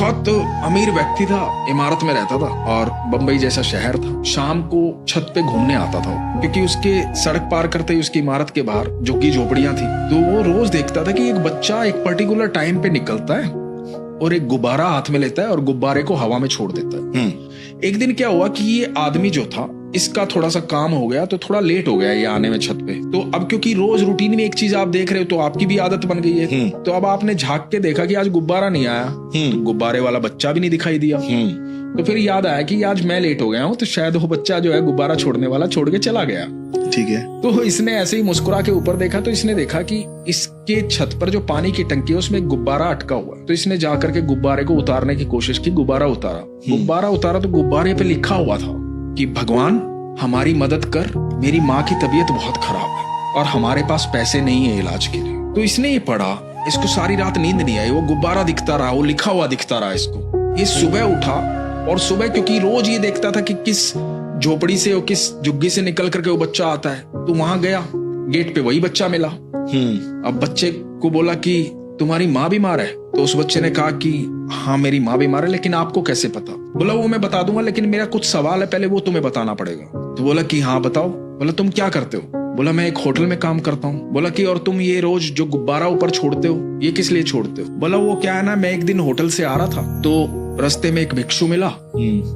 बहुत अमीर व्यक्ति था, इमारत में रहता था और बम्बई जैसा शहर था। शाम को छत पे घूमने आता था क्योंकि उसके सड़क पार करते ही उसकी इमारत के बाहर झुग्गी झोपड़ियां थी। तो वो रोज देखता था कि एक बच्चा एक पर्टिकुलर टाइम पे निकलता है और एक गुब्बारा हाथ में लेता है और गुब्बारे को हवा में छोड़ देता है। एक दिन क्या हुआ कि ये आदमी जो था, इसका थोड़ा सा काम हो गया तो थोड़ा लेट हो गया ये आने में छत पे। तो अब क्योंकि रोज रूटीन में एक चीज आप देख रहे हो तो आपकी भी आदत बन गई है। तो अब आपने झांक के देखा कि आज गुब्बारा नहीं आया, तो गुब्बारे वाला बच्चा भी नहीं दिखाई दिया। तो फिर याद आया कि आज मैं लेट हो गया हूँ, तो शायद वो बच्चा जो है गुब्बारा छोड़ने वाला छोड़ के चला गया। ठीक है। तो इसने ऐसे ही मुस्कुरा के ऊपर देखा तो इसने देखा कि इसके छत पर जो पानी की टंकी है उसमें गुब्बारा अटका हुआ है। तो इसने जाकर के गुब्बारे को उतारने की कोशिश की, गुब्बारा उतारा तो गुब्बारे पे लिखा हुआ था कि भगवान हमारी मदद कर, मेरी माँ की तबीयत बहुत खराब है और हमारे पास पैसे नहीं है इलाज के लिए। तो इसने ये पढ़ा, इसको सारी रात नींद नहीं आई, वो गुब्बारा दिखता रहा, वो लिखा हुआ दिखता रहा इसको। ये सुबह उठा और सुबह क्योंकि रोज ये देखता था कि किस झोपड़ी से और किस झुग्गी से निकल करके वो बच्चा आता है, तो वहां गया, गेट पे वही बच्चा मिला। अब बच्चे को बोला कि तुम्हारी माँ बीमार है? तो उस बच्चे ने कहा कि हाँ मेरी माँ बीमार है, लेकिन आपको कैसे पता? बोला वो मैं बता दूंगा, लेकिन मेरा कुछ सवाल है, पहले वो तुम्हें बताना पड़ेगा। तो बोला कि हाँ बताओ। बोला तुम क्या करते हो? बोला मैं एक होटल में काम करता हूँ। बोला कि और तुम ये रोज जो गुब्बारा ऊपर छोड़ते हो, ये किस लिए छोड़ते हो? बोला वो क्या है ना, मैं एक दिन होटल से आ रहा था तो रास्ते में एक भिक्षु मिला।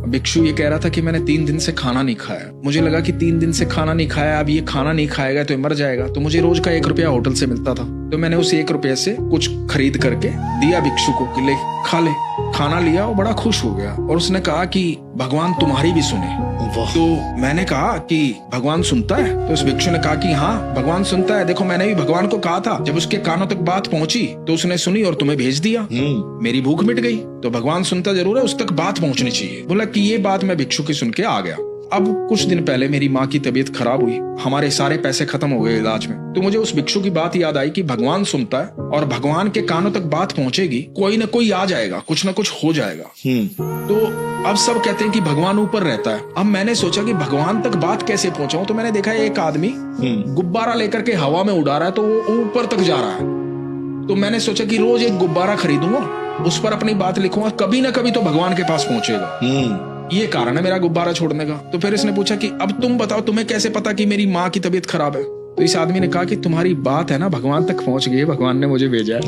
भिक्षु ये कह रहा था कि मैंने 3 दिन से खाना नहीं खाया। मुझे लगा कि 3 दिन से खाना नहीं खाया, अब ये खाना नहीं खाएगा तो ये मर जाएगा। तो मुझे रोज का 1 रुपया होटल से मिलता था, तो मैंने उस 1 रुपये से कुछ खरीद करके दिया भिक्षु को कि ले खा ले। खाना लिया, वो बड़ा खुश हो गया और उसने कहा कि भगवान तुम्हारी भी सुने। तो मैंने कहा कि भगवान सुनता है? तो उस भिक्षु ने कहा कि हाँ भगवान सुनता है, देखो मैंने भी भगवान को कहा था, जब उसके कानों तक बात पहुंची तो उसने सुनी और तुम्हें भेज दिया। मेरी भूख मिट गई। तो भगवान सुनता जरूर है, उस तक बात पहुंचनी चाहिए। बोला कि ये बात मैं भिक्षु की सुन के आ गया। अब कुछ दिन पहले मेरी माँ की तबीयत खराब हुई, हमारे सारे पैसे खत्म हो गए इलाज में। तो मुझे उस भिक्षु की बात याद आई कि भगवान सुनता है और भगवान के कानों तक बात पहुंचेगी, कोई ना कोई आ जाएगा, कुछ ना कुछ हो जाएगा। तो अब सब कहते हैं कि भगवान ऊपर रहता है। अब मैंने सोचा कि भगवान तक बात कैसे पहुंचाऊं, तो मैंने देखा एक आदमी गुब्बारा लेकर के हवा में उड़ा रहा है, तो वो ऊपर तक जा रहा है। तो मैंने सोचा कि रोज एक गुब्बारा खरीदूंगा, उस पर अपनी बात लिखूंगा, कभी ना कभी तो भगवान के पास पहुंचेगा। ये कारण है मेरा गुब्बारा छोड़ने का। तो फिर इसने पूछा कि अब तुम बताओ, तुम्हें कैसे पता कि मेरी माँ की तबीयत खराब है? तो इस आदमी ने कहा कि तुम्हारी बात है ना भगवान तक पहुंच गई है, भगवान ने मुझे भेजा है।